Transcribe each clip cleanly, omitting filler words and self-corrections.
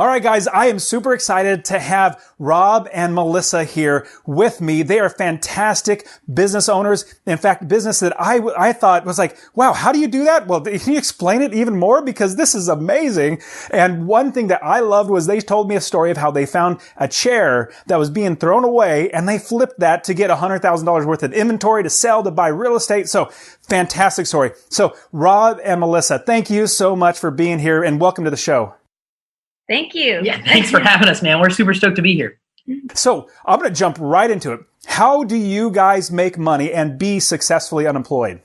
All right, guys, I am super excited to have Rob and Melissa here with me. They are fantastic business owners. In fact, business that I thought was like, wow, how do you do that? Well, can you explain it even more? Because this is amazing. And one thing that I loved was they told me a story of how they found a chair that was being thrown away and they flipped that to get $100,000 worth of inventory to sell, to buy real estate. So fantastic story. So Rob and Melissa, thank you so much for being here and welcome to the show. Thank you. Yeah, thanks for having us, man. We're super stoked to be here. So I'm going to jump right into it. How do you guys make money and be successfully unemployed?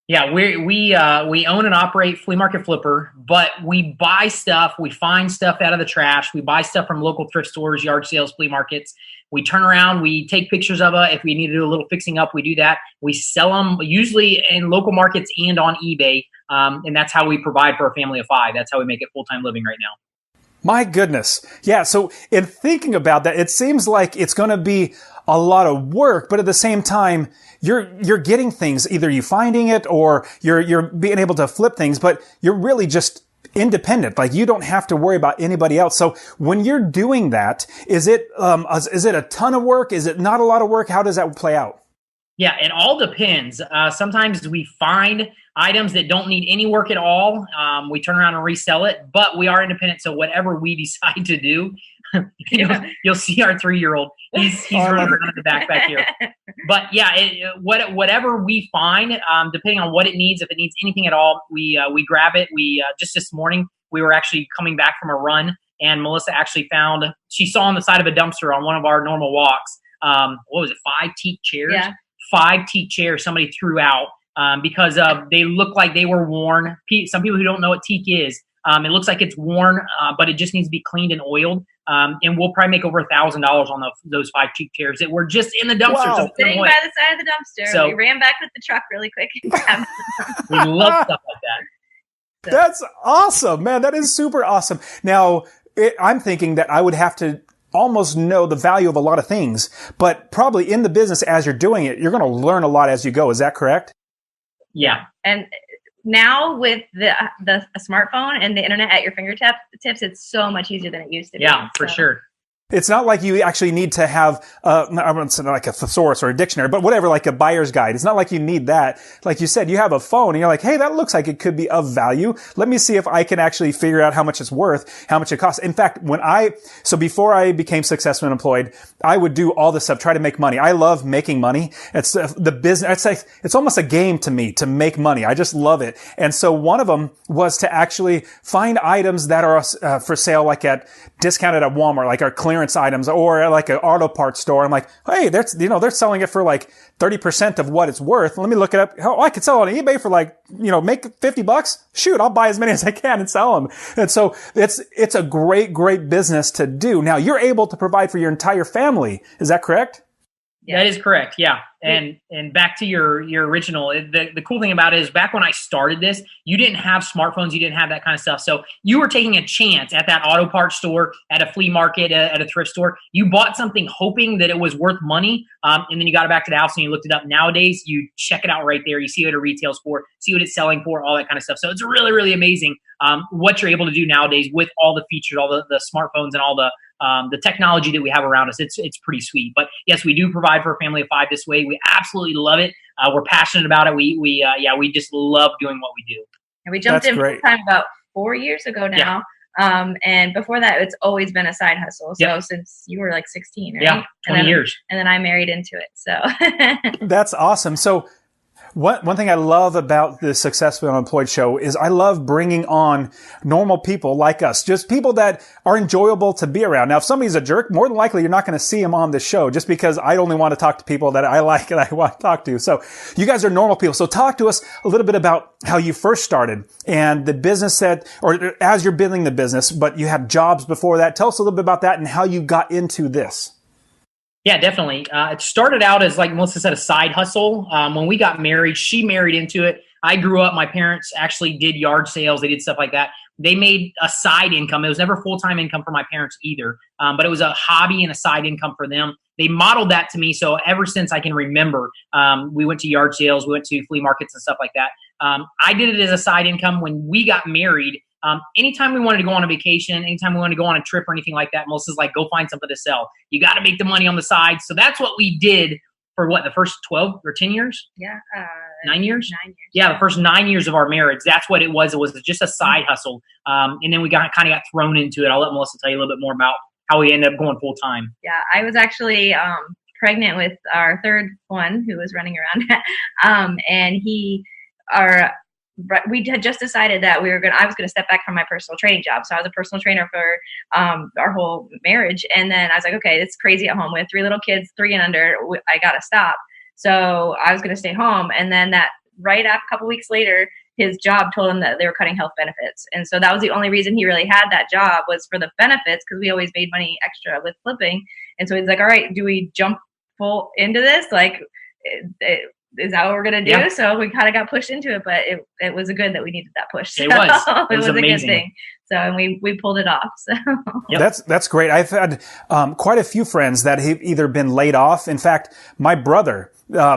Yeah, we own and operate Flea Market Flipper, but we buy stuff, we find stuff out of the trash, we buy stuff from local thrift stores, yard sales, flea markets. We turn around, we take pictures of it. If we need to do a little fixing up, we do that. We sell them usually in local markets and on eBay, and that's how we provide for a family of 5. That's how we make it full-time living right now. My goodness. Yeah. So in thinking about that, it seems like it's going to be a lot of work, but at the same time, you're getting things, either you finding it or you're being able to flip things, but you're really just independent. Like you don't have to worry about anybody else. So when you're doing that, is it a ton of work? Is it not a lot of work? How does that play out? Yeah, it all depends. Sometimes we find items that don't need any work at all. We turn around and resell it, but we are independent. So whatever we decide to do, you'll see our 3-year-old. He's running around in the back here. But yeah, whatever we find, depending on what it needs, if it needs anything at all, we grab it. We just this morning we were actually coming back from a run, and Melissa actually she saw on the side of a dumpster on one of our normal walks. What was it? 5 teak chairs. Yeah. 5 teak chairs somebody threw out because they look like they were worn. Some people who don't know what teak is, it looks like it's worn, but it just needs to be cleaned and oiled. And we'll probably make over $1,000 on those 5 teak chairs that were just in the dumpster. Wow. So sitting by the side of the dumpster. So we ran back with the truck really quick. We love stuff like that. So. That's awesome, man. That is super awesome. Now, I'm thinking that I would have to almost know the value of a lot of things, but probably in the business as you're doing it, you're going to learn a lot as you go. Is that correct? Yeah. And now with the smartphone and the internet at your fingertips, it's so much easier than it used to be. Yeah, for sure. It's not like you actually need to have, I wouldn't say like a thesaurus or a dictionary, but whatever, like a buyer's guide. It's not like you need that. Like you said, you have a phone and you're like, hey, that looks like it could be of value. Let me see if I can actually figure out how much it's worth, how much it costs. In fact, so before I became successfully employed, I would do all this stuff, try to make money. I love making money. It's the business. It's almost a game to me to make money. I just love it. And so one of them was to actually find items that are for sale, like discounted at Walmart, like our clearance items, or like an auto parts store. I'm like, hey, they're selling it for like 30% of what it's worth. Let me look it up. Oh, I could sell it on eBay for like, make $50. Shoot, I'll buy as many as I can and sell them. And so it's a great business to do. Now you're able to provide for your entire family. Is that correct? Yeah. That is correct. Yeah. And back to your original, the cool thing about it is back when I started this, you didn't have smartphones, you didn't have that kind of stuff. So you were taking a chance at that auto parts store, at a flea market, at a thrift store. You bought something hoping that it was worth money. And then you got it back to the house and you looked it up. Nowadays, you check it out right there. You see what it retails for, see what it's selling for, all that kind of stuff. So it's really, really amazing what you're able to do nowadays with all the features, all the smartphones and all the technology that we have around us. It's pretty sweet. But yes, we do provide for a family of 5 this way. We absolutely love it. We're passionate about it. We just love doing what we do. And we jumped in full time about 4 years ago now. Yeah. And before that, it's always been a side hustle. So since you were like 16, right? Yeah, 20 years. And then I married into it. So that's awesome. So one thing I love about the Successfully Unemployed show is I love bringing on normal people like us, just people that are enjoyable to be around. Now, if somebody's a jerk, more than likely you're not going to see them on the show just because I only want to talk to people that I like and I want to talk to. So you guys are normal people. So talk to us a little bit about how you first started and the business or as you're building the business, but you had jobs before that. Tell us a little bit about that and how you got into this. Yeah, definitely. It started out as, like Melissa said, a side hustle. When we got married, she married into it. I grew up, my parents actually did yard sales. They did stuff like that. They made a side income. It was never full-time income for my parents either, but it was a hobby and a side income for them. They modeled that to me. So ever since I can remember, we went to yard sales, we went to flea markets and stuff like that. I did it as a side income. When we got married, Anytime we wanted to go on a vacation, anytime we wanted to go on a trip or anything like that, Melissa's like, go find something to sell. You got to make the money on the side. So that's what we did for the first 12 or 10 years? Yeah. 9 years? 9 years. Yeah, the first 9 years of our marriage. That's what it was. It was just a side hustle. And then we kind of got thrown into it. I'll let Melissa tell you a little bit more about how we ended up going full time. Yeah, I was actually pregnant with our third one who was running around. And we had just decided that I was going to step back from my personal training job. So I was a personal trainer for our whole marriage. And then I was like, okay, it's crazy at home. We have 3 little kids, 3 and under. I got to stop. So I was going to stay home. And then a couple weeks later, his job told him that they were cutting health benefits. And so that was the only reason he really had that job, was for the benefits, because we always made money extra with flipping. And so he's like, all right, do we jump full into this? Like, is that what we're going to do? Yeah. So we kind of got pushed into it, but it was good that we needed that push. So it was a amazing. good thing. So, and we pulled it off. So yep. That's great. I've had quite a few friends that have either been laid off. In fact, my brother,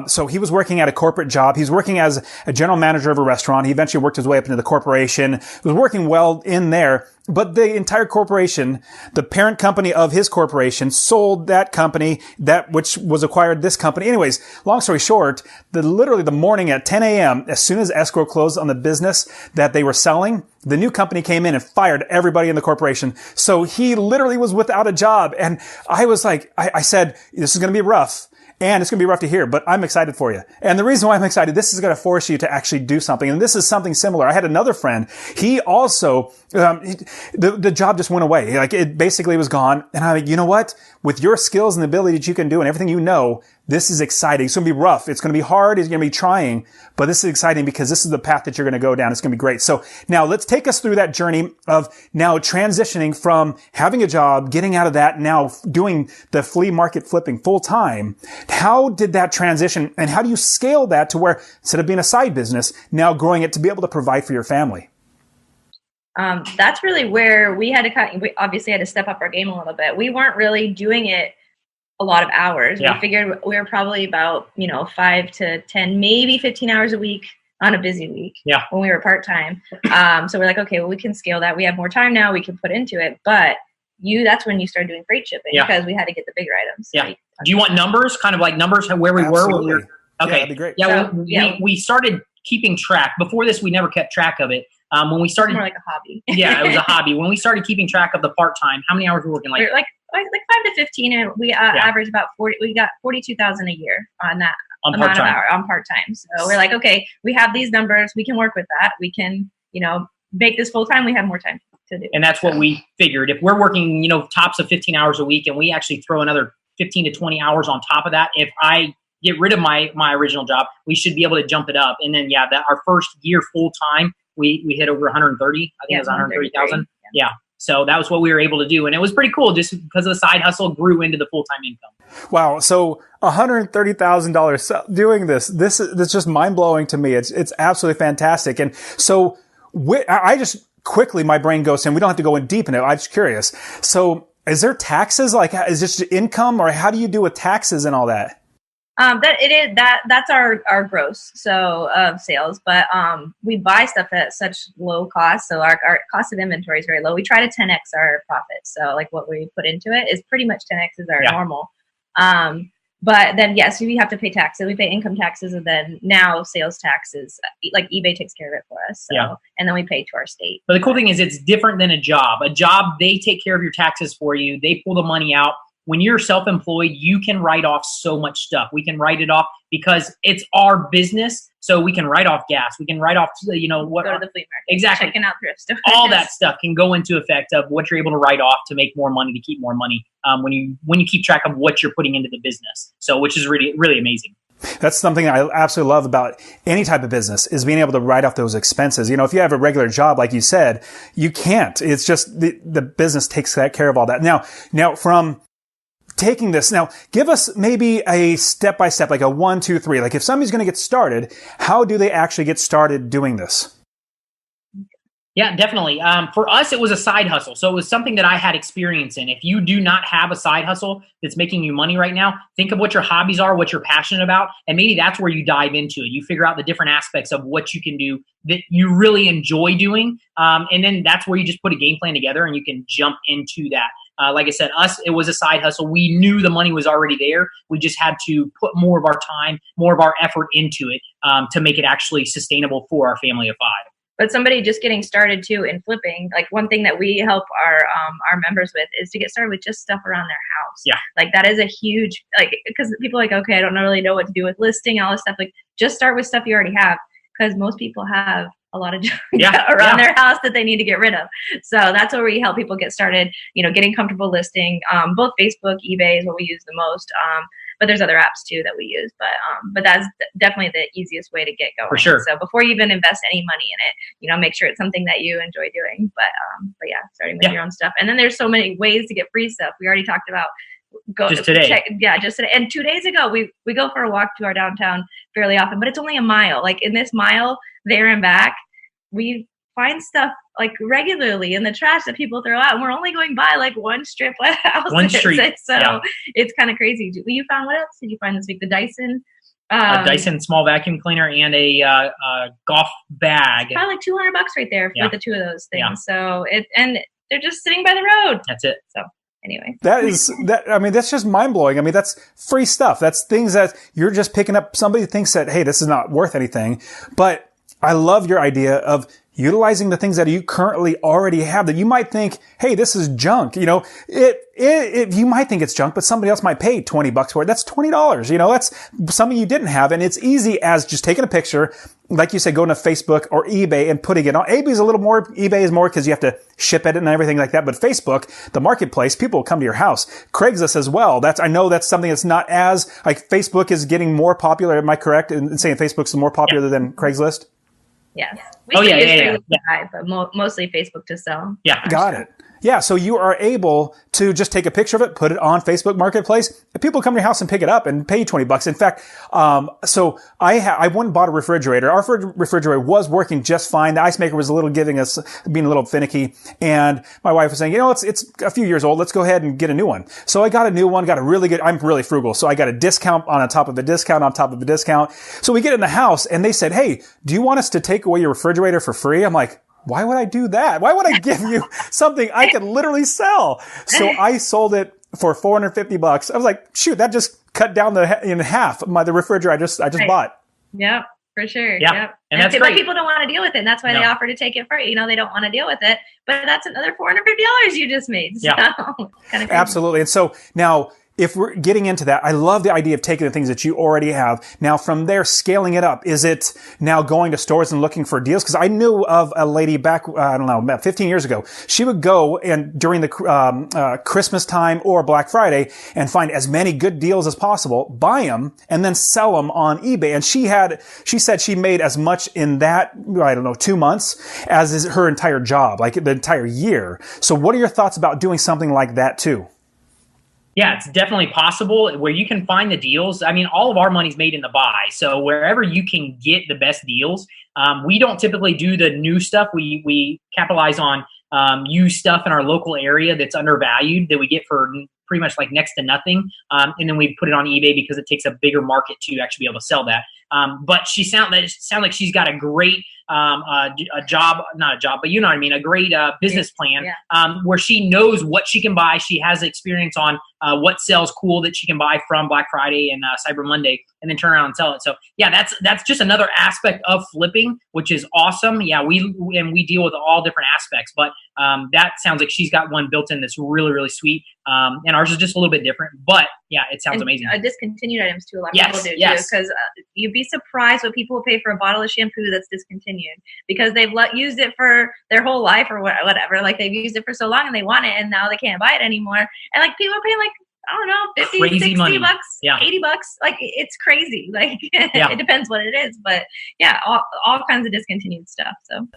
so he was working at a corporate job. He was working as a general manager of a restaurant. He eventually worked his way up into the corporation. He was working well in there, but the entire corporation, the parent company of his corporation, sold that company, that which was acquired this company. Anyways, long story short, literally the morning at 10 a.m., as soon as escrow closed on the business that they were selling, the new company came in and fired everybody in the corporation. So he literally was without a job. And I was like, I said, this is going to be rough. And it's going to be rough to hear, but I'm excited for you. And the reason why I'm excited, this is going to force you to actually do something. And this is something similar. I had another friend. He also, the job just went away. Like, it basically was gone. And I'm like, you know what? With your skills and the ability that you can do and everything you know, this is exciting. It's going to be rough. It's going to be hard. It's going to be trying, but this is exciting because this is the path that you're going to go down. It's going to be great. So now let's take us through that journey of now transitioning from having a job, getting out of that, now doing the flea market flipping full time. How did that transition, and how do you scale that to where instead of being a side business, now growing it to be able to provide for your family? That's really where we obviously had to step up our game a little bit. We weren't really doing it a lot of hours. Yeah. We figured we were probably about, 5 to 10, maybe 15 hours a week on a busy week. Yeah. When we were part-time. So we're like, okay, well, we can scale that. We have more time now. We can put into it. But that's when you start doing freight shipping, because we had to get the bigger items. Yeah. Do you want numbers? Kind of like numbers where we Absolutely. were? Okay. Yeah, that'd be great. Yeah. We started keeping track. Before this, we never kept track of it. When we started, more like a hobby. Yeah, it was a hobby. When we started keeping track of the part-time, how many hours were we working? Like 5 to 15, and we averaged about 40. We got 42,000 a year on that amount of hour on part-time. So we're like, okay, we have these numbers. We can work with that. We can, make this full-time. We have more time to do. And that's what we figured. If we're working, tops of 15 hours a week, and we actually throw another 15 to 20 hours on top of that, if I get rid of my original job, we should be able to jump it up. And then, our first year full-time, we hit over 130. I think it was 130,000. Yeah. So that was what we were able to do. And it was pretty cool just because of the side hustle grew into the full-time income. Wow. So $130,000 doing this is just mind blowing to me. It's absolutely fantastic. And so I just quickly, my brain goes in, we don't have to go in deep in it. I'm just curious. So is there taxes? Like, is this income, or how do you do with taxes and all that? That's our gross of sales, but we buy stuff at such low cost, so our cost of inventory is very low. We try to 10x our profits, so like what we put into it is pretty much 10x is our normal. But then yes, we have to pay taxes. We pay income taxes, and then now sales taxes. Like eBay takes care of it for us. So, and then we pay to our state. But the cool thing is, it's different than a job. A job, they take care of your taxes for you. They pull the money out. When you're self-employed, you can write off so much stuff. We can write it off because it's our business. So we can write off gas. We can write off, what. Go to the flea market. Exactly. Checking out thrift stores. All that stuff can go into effect of what you're able to write off to make more money, to keep more money when you keep track of what you're putting into the business. So, which is really, really amazing. That's something I absolutely love about any type of business, is being able to write off those expenses. If you have a regular job, like you said, you can't. It's just the business takes care of all that. Now from taking this, now give us maybe a step-by-step, like a 1, 2, 3. Like if somebody's going to get started, how do they actually get started doing this? Yeah, definitely. For us, it was a side hustle. So it was something that I had experience in. If you do not have a side hustle that's making you money right now, think of what your hobbies are, what you're passionate about, and maybe that's where you dive into it. You figure out the different aspects of what you can do that you really enjoy doing. And then that's where you just put a game plan together and you can jump into that. Like I said, it was a side hustle. We knew the money was already there. We just had to put more of our time, more of our effort into it to make it actually sustainable for our family of 5. But somebody just getting started too in flipping, like one thing that we help our members with is to get started with just stuff around their house. Yeah. Like that is a huge, like, because people are like, okay, I don't really know what to do with listing, all this stuff. Like just start with stuff you already have, because most people have a lot of junk around their house that they need to get rid of. So that's where we help people get started, getting comfortable listing. Both Facebook, eBay is what we use the most. But there's other apps too that we use, but that's definitely the easiest way to get going. For sure. So before you even invest any money in it, make sure it's something that you enjoy doing. But yeah, starting with your own stuff. And then there's so many ways to get free stuff. We already talked about just today. Just today. And 2 days ago, we go for a walk to our downtown fairly often, but it's only a mile. Like in this mile there and back, we find stuff like regularly in the trash that people throw out, and we're only going by like one strip of houses. One street. So it's kind of crazy. You found, what else did you find this week? The Dyson. A Dyson small vacuum cleaner and a golf bag. Probably like $200 right there for the two of those things. Yeah. So and they're just sitting by the road. That's it. So anyway, that's just mind blowing. I mean, that's free stuff. That's things that you're just picking up. Somebody thinks that, hey, this is not worth anything, but I love your idea of utilizing the things that you currently already have that you might think, hey, this is junk. You might think it's junk, but somebody else might pay $20 for it. That's $20. That's something you didn't have. And it's easy as just taking a picture, like you said, going to Facebook or eBay and putting it on. eBay is a little more, eBay is more because you have to ship it and everything like that. But Facebook, the marketplace, people will come to your house. Craigslist as well. I know that's something that's not as, like, Facebook is getting more popular. Am I correct in saying Facebook's more popular than Craigslist? Yes. Yeah. But mostly Facebook to sell. Yeah. Got it. Yeah, so you are able to just take a picture of it, put it on Facebook Marketplace, and people come to your house and pick it up and pay you $20. In fact, so I went and bought a refrigerator. Our refrigerator was working just fine. The ice maker was being a little finicky, and my wife was saying, it's a few years old. Let's go ahead and get a new one. So I got a new one, got a really good. I'm really frugal, so I got a discount on top of a discount on top of a discount. So we get in the house, and they said, "Hey, do you want us to take away your refrigerator for free?" I'm like, why would I do that? Why would I give you something I could literally sell? So I sold it for $450. I was like, shoot, that just cut down in half the refrigerator I just bought. Yep, for sure. Yeah. Yep. And that's great. People don't want to deal with it. And that's why they offer to take it free. They don't want to deal with it. But that's another $450 you just made. So, yeah. Kind of crazy. Absolutely. And so now, if we're getting into that, I love the idea of taking the things that you already have. Now, from there, scaling it up. Is it now going to stores and looking for deals? Because I knew of a lady back, about 15 years ago. She would go and during the Christmas time or Black Friday and find as many good deals as possible, buy them, and then sell them on eBay. And she said she made as much in that, 2 months as is her entire job, like the entire year. So what are your thoughts about doing something like that too? Yeah, it's definitely possible where you can find the deals. I mean, all of our money's made in the buy. So wherever you can get the best deals, we don't typically do the new stuff. We capitalize on used stuff in our local area that's undervalued that we get for pretty much like next to nothing. And then we put it on eBay because it takes a bigger market to actually be able to sell that. But she sound like she's got a great a great business plan where she knows what she can buy. She has experience on what sells cool that she can buy from Black Friday and Cyber Monday, and then turn around and sell it. So yeah, that's just another aspect of flipping, which is awesome. Yeah, we deal with all different aspects, but that sounds like she's got one built in that's really, really sweet. And ours is just a little bit different, but yeah, it sounds amazing. Discontinued items too. A lot of people do too, because you'd be surprised what people will pay for a bottle of shampoo that's discontinued because they've used it for their whole life or whatever. Like they've used it for so long and they want it, and now they can't buy it anymore. And like people are paying like, I don't know, 50, crazy 60 money. bucks, Yeah. $80. Like it's crazy. Like it depends what it is, but yeah, all kinds of discontinued stuff. So.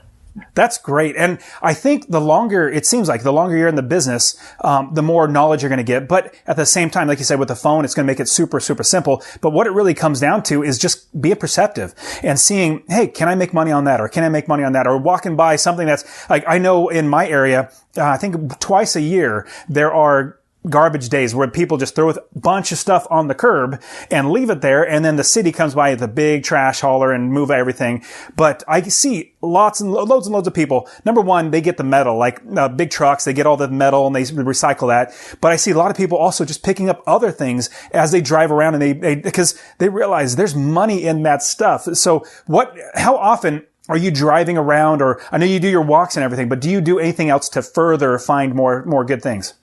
That's great. And I think it seems like the longer you're in the business, the more knowledge you're going to get. But at the same time, like you said, with the phone, it's going to make it super, super simple. But what it really comes down to is just being perceptive and seeing, hey, can I make money on that? Or can I make money on that? Or walking by something that's like, I know in my area, I think twice a year, there are garbage days where people just throw a bunch of stuff on the curb and leave it there, and then the city comes by with a big trash hauler and move everything. But I see loads and loads of people. Number one, they get the metal, like big trucks, they get all the metal and they recycle that. But I see a lot of people also just picking up other things as they drive around, and because they realize there's money in that stuff. So how often are you driving around? Or I know you do your walks and everything, but do you do anything else to further find more good things?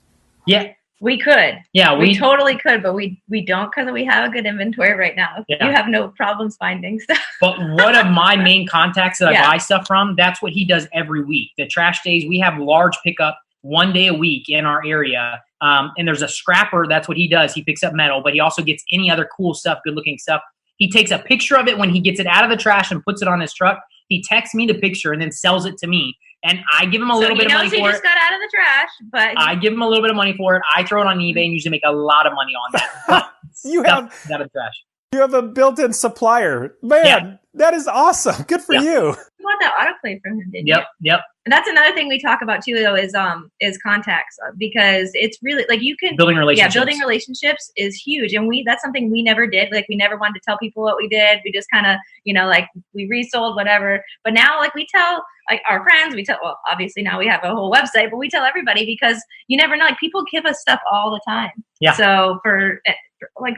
Yeah. We could. Yeah, we totally could, but we don't, because we have a good inventory right now. Yeah. You have no problems finding stuff. But one of my main contacts that I buy stuff from, that's what he does every week. The trash days, we have large pickup one day a week in our area. And there's a scrapper. That's what he does. He picks up metal, but he also gets any other cool stuff, good looking stuff. He takes a picture of it when he gets it out of the trash and puts it on his truck. He texts me the picture and then sells it to me. And I give him a little bit of money for it. He just got out of the trash, but I give him a little bit of money for it. I throw it on eBay and usually make a lot of money on that. You have out of the trash. You have a built-in supplier. Man, that is awesome. Good for you. You want that autoclave from him, didn't you? Yep. And that's another thing we talk about too, though, is contacts, because it's really like you can building relationships. Yeah, building relationships is huge, and that's something we never did. Like we never wanted to tell people what we did. We just kind of, like we resold whatever. But now, like we tell like our friends, well, obviously now we have a whole website, but we tell everybody because you never know. Like people give us stuff all the time. Yeah. So for like,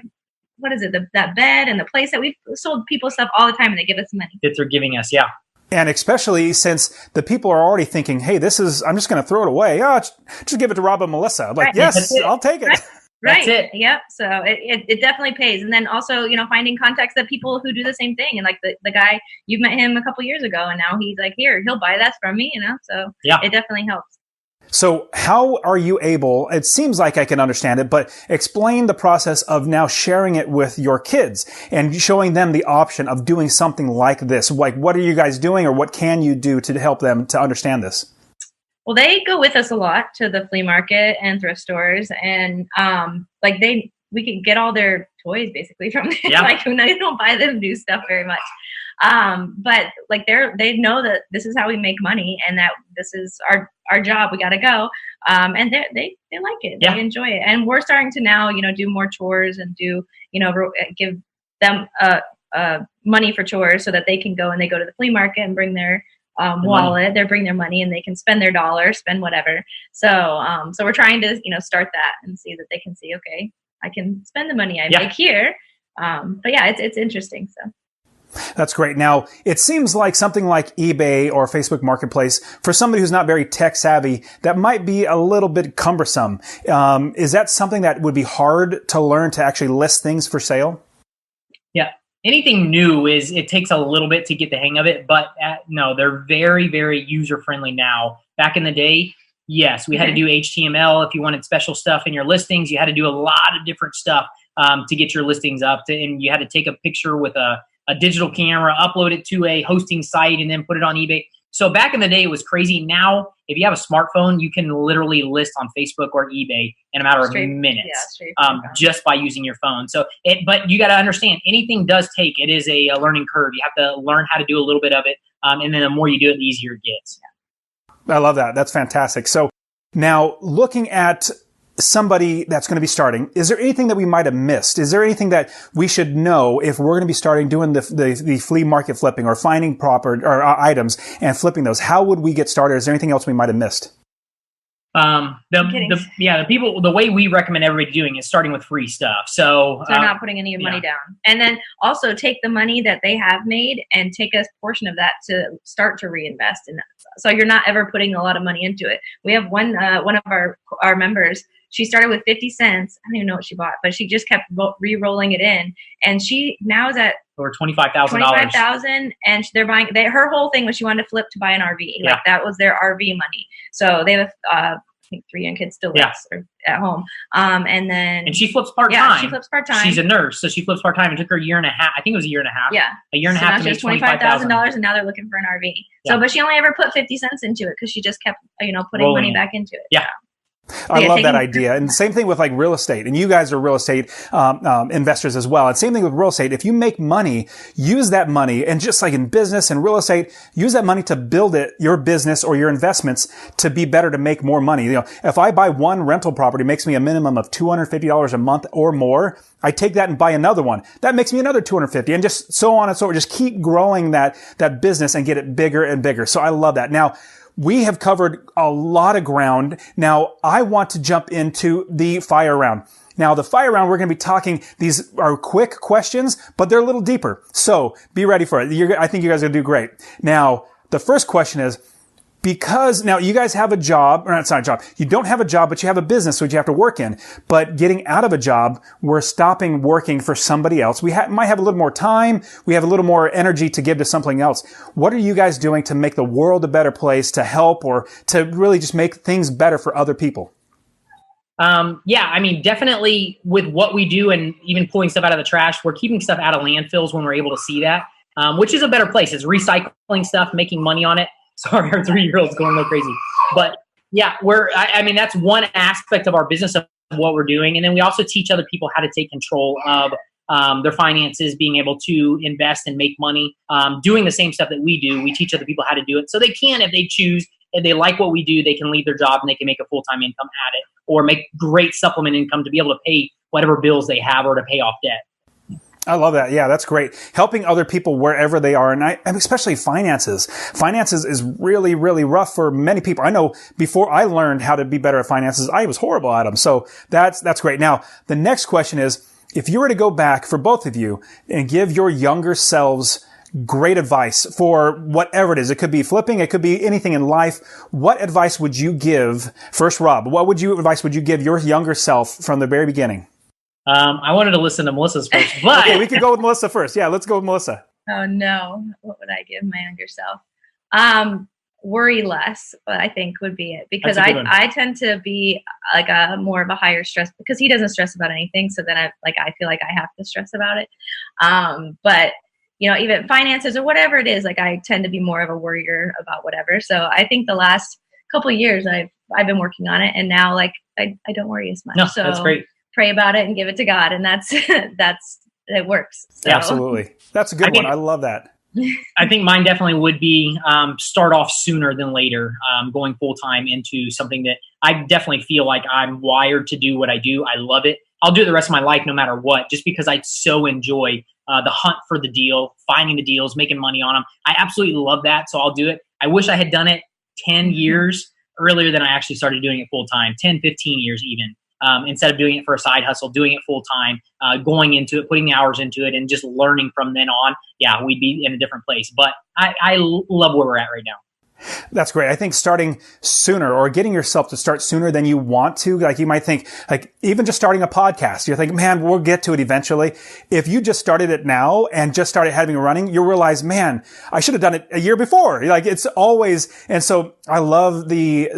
what is it? That bed and the place that we've sold people stuff all the time, and they give us money. That they're giving us, yeah. And especially since the people are already thinking, hey, I'm just going to throw it away. Oh, just give it to Rob and Melissa. I'm like, yes, I'll take it. Right. That's it. Yep. So it definitely pays. And then also, finding contacts that people who do the same thing. And like the guy, you've met him a couple years ago, and now he's like, he'll buy that from me, So it definitely helps. So how are you able, it seems like I can understand it, but explain the process of now sharing it with your kids and showing them the option of doing something like this. Like, what are you guys doing, or what can you do to help them to understand this? Well, they go with us a lot to the flea market and thrift stores, and we can get all their toys basically from there. Yeah. Like we don't buy them new stuff very much. But like they know that this is how we make money, and that this is our job. We got to go. And they like it. Yeah. They enjoy it. And we're starting to now, do more chores and do, give them, money for chores so that they can go and they go to the flea market and bring their, wallet, they bring their money, and they can spend their dollar, spend whatever. So we're trying to, start that and see that they can see, okay, I can spend the money I make here. But yeah, it's interesting. So. That's great. Now, it seems like something like eBay or Facebook Marketplace, for somebody who's not very tech savvy, that might be a little bit cumbersome. Is that something that would be hard to learn to actually list things for sale? Yeah. Anything new it takes a little bit to get the hang of it, but no, they're very, very user-friendly now. Back in the day, yes, we had to do HTML. If you wanted special stuff in your listings, you had to do a lot of different stuff to get your listings up. And you had to take a picture with a digital camera, upload it to a hosting site, and then put it on eBay. So back in the day, it was crazy. Now, if you have a smartphone, you can literally list on Facebook or eBay in a matter of minutes, just by using your phone. So, but you got to understand, anything does take. It is a learning curve. You have to learn how to do a little bit of it, and then the more you do it, the easier it gets. I love that. That's fantastic. So now, looking at somebody that's going to be starting, is there anything that we might have missed? Is there anything that we should know if we're going to be starting doing the flea market flipping, or finding proper items and flipping those? How would we get started? Is there anything else we might have missed? The people, the way we recommend everybody doing is starting with free stuff. So they're not putting any money down, and then also take the money that they have made and take a portion of that to start to reinvest in that. So you're not ever putting a lot of money into it. We have one of our members. She started with 50 cents. I don't even know what she bought, but she just kept re-rolling it in. And she now is at over $25,000. $25,000, and they're buying. Her whole thing was she wanted to flip to buy an RV. Like that was their RV money. So they have think 3 young kids still Yeah. lives or at home. And she flips part-time. Yeah, she flips part-time. She's a nurse, so she flips part-time. It took her a year and a half. I think it was a year and a half. Yeah. A year and a half to make $25,000, and now they're looking for an RV. Yeah. So, but she only ever put 50 cents into it because she just kept, putting Rolling money it. back into it. Yeah. I love that idea. And same thing with like real estate. And you guys are real estate investors as well. And same thing with real estate. If you make money, use that money. And just like in business and real estate, use that money to build your business or your investments to be better, to make more money. If I buy one rental property, it makes me a minimum of $250 a month or more. I take that and buy another one. That makes me another $250, and just so on and so on. Just keep growing that business and get it bigger and bigger. So I love that. Now, we have covered a lot of ground. Now, I want to jump into the fire round. Now, the fire round, we're going to be talking, these are quick questions, but they're a little deeper. So be ready for it. I think you guys are going to do great. Now, the first question is, because now you guys have a job, or it's not a job. You don't have a job, but you have a business which you have to work in. But getting out of a job, we're stopping working for somebody else. We might have a little more time. We have a little more energy to give to something else. What are you guys doing to make the world a better place, to help, or to really just make things better for other people? Yeah, I mean, definitely with what we do and even pulling stuff out of the trash, we're keeping stuff out of landfills when we're able to see that, which is a better place. It's recycling stuff, making money on it. Sorry, our 3-year-old's going a little crazy. But yeah, I mean, that's one aspect of our business of what we're doing. And then we also teach other people how to take control of their finances, being able to invest and make money, doing the same stuff that we do. We teach other people how to do it so they can, if they choose, if they like what we do, they can leave their job and they can make a full-time income at it, or make great supplement income to be able to pay whatever bills they have or to pay off debt. I love that. Yeah, that's great. Helping other people wherever they are. And especially finances. Finances is really, really rough for many people. I know before I learned how to be better at finances, I was horrible at them. So that's great. Now, the next question is, if you were to go back for both of you and give your younger selves great advice for whatever it is, it could be flipping, it could be anything in life, what advice would you give? First, Rob, advice would you give your younger self from the very beginning? I wanted to listen to Melissa's first, but okay, we could go with Melissa first. Yeah, let's go with Melissa. Oh no, what would I give my younger self? Worry less, I think would be it, because I tend to be like more of a higher stress, because he doesn't stress about anything. So then I feel like I have to stress about it. But even finances or whatever it is, like I tend to be more of a worrier about whatever. So I think the last couple of years I've been working on it, and now I don't worry as much. No, so that's great. Pray about it and give it to God, and that's it works. So. Yeah, absolutely. That's a good one. I love that. I think mine definitely would be start off sooner than later, going full time into something that I definitely feel like I'm wired to do what I do. I love it. I'll do it the rest of my life no matter what, just because I so enjoy the hunt for the deal, finding the deals, making money on them. I absolutely love that, so I'll do it. I wish I had done it 10 years earlier than I actually started doing it full time, 10, 15 years even. Instead of doing it for a side hustle, doing it full time, going into it, putting the hours into it, and just learning from then on, yeah, we'd be in a different place. But I love where we're at right now. That's great. I think starting sooner, or getting yourself to start sooner than you want to, like you might think, like even just starting a podcast, you're thinking, man, we'll get to it eventually. If you just started it now and just started having it running, you'll realize, man, I should have done it a year before. Like it's always, and so I love the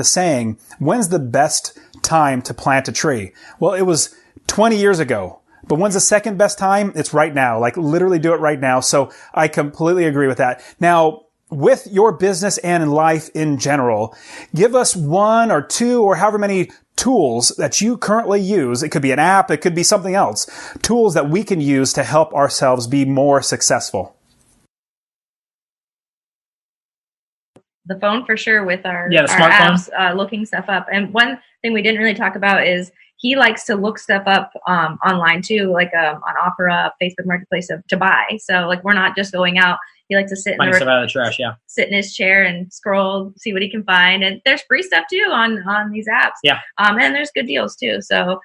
saying, when's the best time to plant a tree? Well, it was 20 years ago. But when's the second best time? It's right now. Like literally do it right now. So I completely agree with that. Now, with your business and in life in general, give us one or two or however many tools that you currently use. It could be an app. It could be something else. Tools that we can use to help ourselves be more successful. The phone for sure, with our smartphone. Apps, looking stuff up. And one thing we didn't really talk about is he likes to look stuff up online too, like on OfferUp, Facebook Marketplace to buy. So like we're not just going out. He likes to sit stuff out of the trash, yeah. Sit in his chair and scroll, see what he can find. And there's free stuff too on these apps. Yeah. And there's good deals too. So,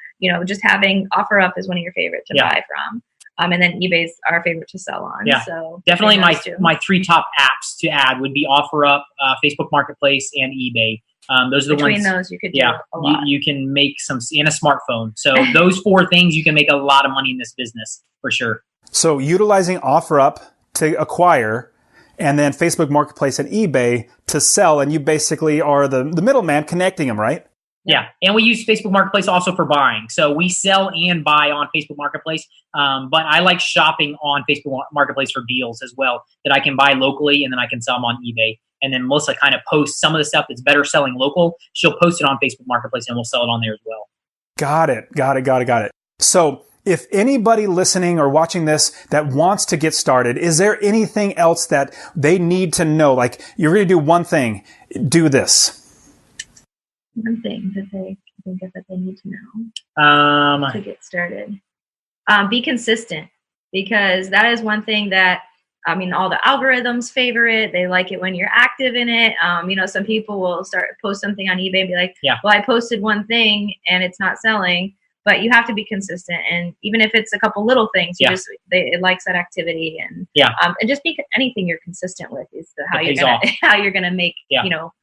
just having OfferUp is one of your favorite to buy from. And then eBay's our favorite to sell on. Yeah. So definitely my 3 top apps to add would be OfferUp, Facebook Marketplace, and eBay. Those are the ones. Between those, you could do a lot. You can make some in a smartphone. So those 4 things, you can make a lot of money in this business for sure. So utilizing OfferUp to acquire, and then Facebook Marketplace and eBay to sell. And you basically are the middleman connecting them, right? Yeah. And we use Facebook Marketplace also for buying. So we sell and buy on Facebook Marketplace. But I like shopping on Facebook Marketplace for deals as well that I can buy locally and then I can sell them on eBay. And then Melissa kind of posts some of the stuff that's better selling local. She'll post it on Facebook Marketplace and we'll sell it on there as well. Got it. So if anybody listening or watching this that wants to get started, is there anything else that they need to know? Like, you're going to do one thing, do this. One thing that they think of that they need to know to get started. Be consistent, because that is one thing that, I mean, all the algorithms favor it. They like it when you're active in it. Some people will post something on eBay and be like, well, I posted one thing and it's not selling. But you have to be consistent, and even if it's a couple little things, it likes that activity, and just be anything you're consistent with is how you're gonna make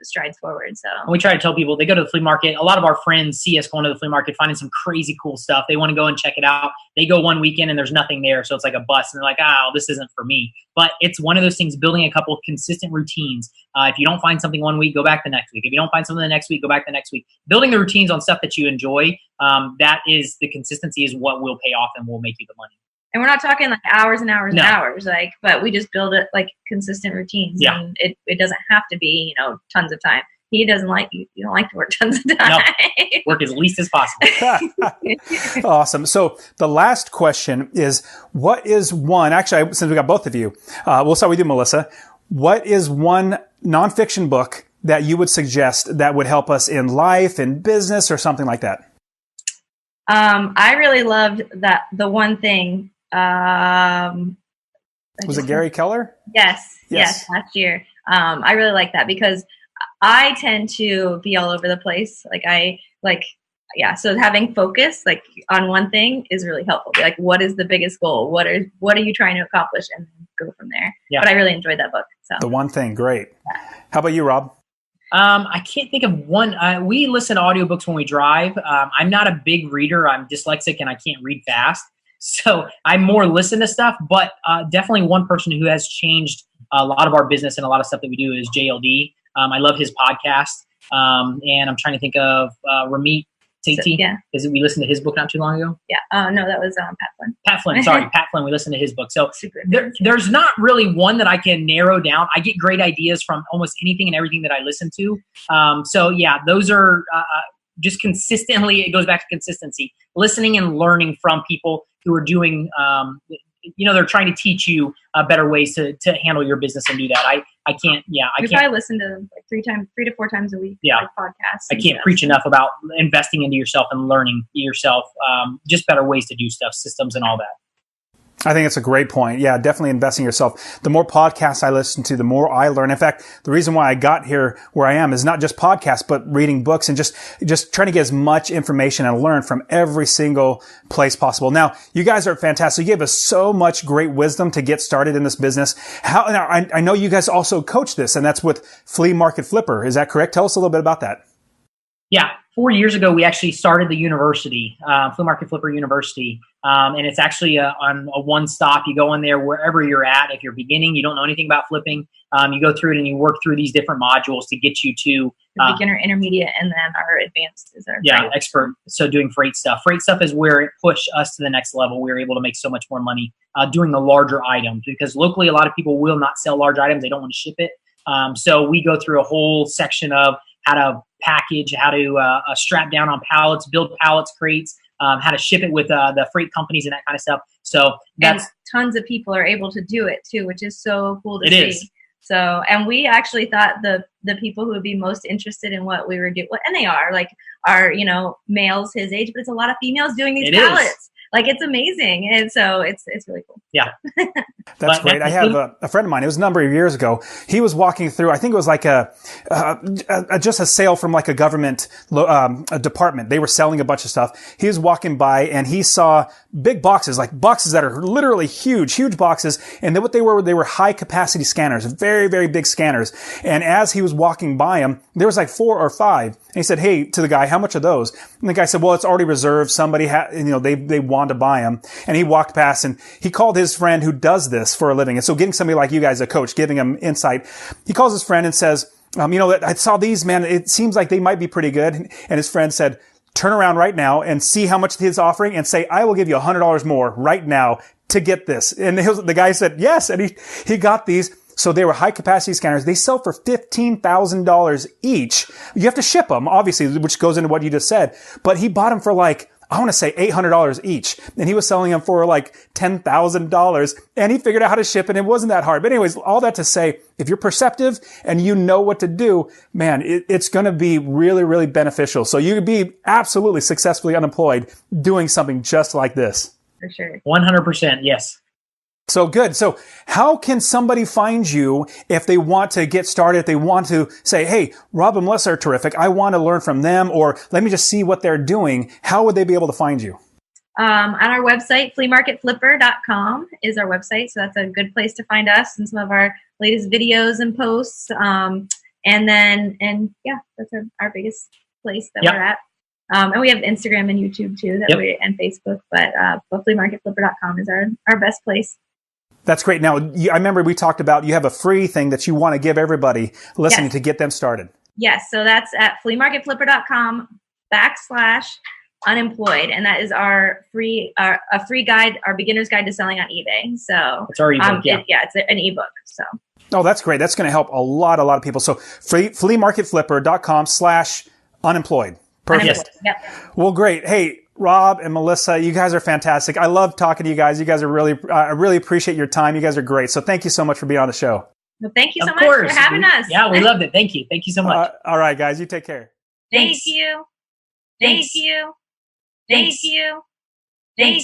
strides forward. So we try to tell people, they go to the flea market. A lot of our friends see us going to the flea market, finding some crazy cool stuff. They want to go and check it out. They go one weekend and there's nothing there, so it's like a bust, and they're like, "Oh, this isn't for me." But it's one of those things, building a couple of consistent routines. If you don't find something one week, go back the next week. If you don't find something the next week, go back the next week. Building the routines on stuff that you enjoy, that is the consistency is what will pay off and will make you the money. And we're not talking like hours and hours and hours, but we just build it like consistent routines. Yeah. And it doesn't have to be, tons of time. He doesn't like you. You don't like to work tons of time. No. Work as least as possible. Awesome. So the last question is, what is one, actually, since we got both of you, we'll start with you, Melissa. What is one nonfiction book that you would suggest that would help us in life, in business, or something like that? I really loved The One Thing. Was it Gary Keller? Yes, last year. I really like that because I tend to be all over the place. So having focus on one thing is really helpful. Like, what is the biggest goal? What are you trying to accomplish? And then go from there. Yeah. But I really enjoyed that book. So The One Thing, great. Yeah. How about you, Rob? I can't think of one. We listen to audiobooks when we drive. I'm not a big reader. I'm dyslexic and I can't read fast. So I more listen to stuff, but definitely one person who has changed a lot of our business and a lot of stuff that we do is JLD. I love his podcast. And I'm trying to think of Ramit Sethi. We listened to his book not too long ago. Yeah. No, that was Pat Flynn. Pat Flynn. Sorry, Pat Flynn. We listened to his book. So there's not really one that I can narrow down. I get great ideas from almost anything and everything that I listen to. Those are just consistently. It goes back to consistency, listening and learning from people who are doing. They're trying to teach you better ways to handle your business and do that. I can't. I can't. Probably listen to them like 3 to 4 times a week. Yeah, podcasts. I can't preach enough about investing into yourself and learning yourself. Just better ways to do stuff, systems, and all that. I think it's a great point. Yeah, definitely investing in yourself. The more podcasts I listen to, the more I learn. In fact, the reason why I got here where I am is not just podcasts, but reading books and just trying to get as much information and learn from every single place possible. Now, you guys are fantastic. You gave us so much great wisdom to get started in this business. Now, I know you guys also coach this, and that's with Flea Market Flipper. Is that correct? Tell us a little bit about that. Yeah. 4 years ago, we actually started the university, Flea Market Flipper University. And it's actually on a one-stop. You go in there wherever you're at. If you're beginning, you don't know anything about flipping, you go through it and you work through these different modules to get you to beginner, intermediate, and then our advanced is our expert. So doing freight stuff. Freight stuff is where it pushed us to the next level. We were able to make so much more money doing the larger items, because locally a lot of people will not sell large items. They don't want to ship it. So we go through a whole section of how to package, how to strap down on pallets, build pallets, crates, how to ship it with the freight companies and that kind of stuff. So that's tons of people are able to do it too, which is so cool to see. It is. So, and we actually thought the people who would be most interested in what we were doing, and they are males his age, but it's a lot of females doing these pallets. Like, it's amazing. And so it's really cool. Yeah. That's great. I have a friend of mine. It was a number of years ago. He was walking through, I think it was like just a sale from like a government a department. They were selling a bunch of stuff. He was walking by and he saw big boxes, like boxes that are literally huge boxes. And then what they were high capacity scanners, very, very big scanners. And as he was walking by them, there was like 4 or 5. And he said, hey, to the guy, how much are those? And the guy said, well, it's already reserved. Somebody they want to buy them. And he walked past and he called his friend who does this for a living. And so getting somebody like you guys, a coach, giving him insight, he calls his friend and says, I saw these, man, it seems like they might be pretty good. And his friend said, turn around right now and see how much he's offering and say, I will give you $100 more right now to get this. And the guy said, yes. And he got these. So they were high capacity scanners. They sell for $15,000 each. You have to ship them, obviously, which goes into what you just said. But he bought them for I want to say $800 each. And he was selling them for $10,000. And he figured out how to ship it. And it wasn't that hard. But anyways, all that to say, if you're perceptive and you know what to do, man, it's going to be really, really beneficial. So you could be absolutely successfully unemployed doing something just like this. For sure. 100%. Yes. So good. So how can somebody find you if they want to get started, if they want to say, hey, Rob and Melissa are terrific. I want to learn from them, or let me just see what they're doing. How would they be able to find you? On our website, fleamarketflipper.com is our website. So that's a good place to find us and some of our latest videos and posts. And that's our biggest place that we're at. And we have Instagram and YouTube too, and Facebook, but fleamarketflipper.com is our best place. That's great. Now, I remember we talked about you have a free thing that you want to give everybody listening to get them started. Yes. So that's at fleamarketflipper.com/unemployed. And that is our free guide, our beginner's guide to selling on eBay. So it's our ebook. It's an ebook. So. Oh, that's great. That's going to help a lot of people. So fleamarketflipper.com/unemployed. Perfect. Yep. Well, great. Hey, Rob and Melissa, you guys are fantastic. I love talking to you guys. You guys are I really appreciate your time. You guys are great. So thank you so much for being on the show. Well, thank you so much for having us. Yeah, we loved it. Thank you. Thank you so much. All right, guys. You take care. Thank you. Thank you. Thank you. Thank you.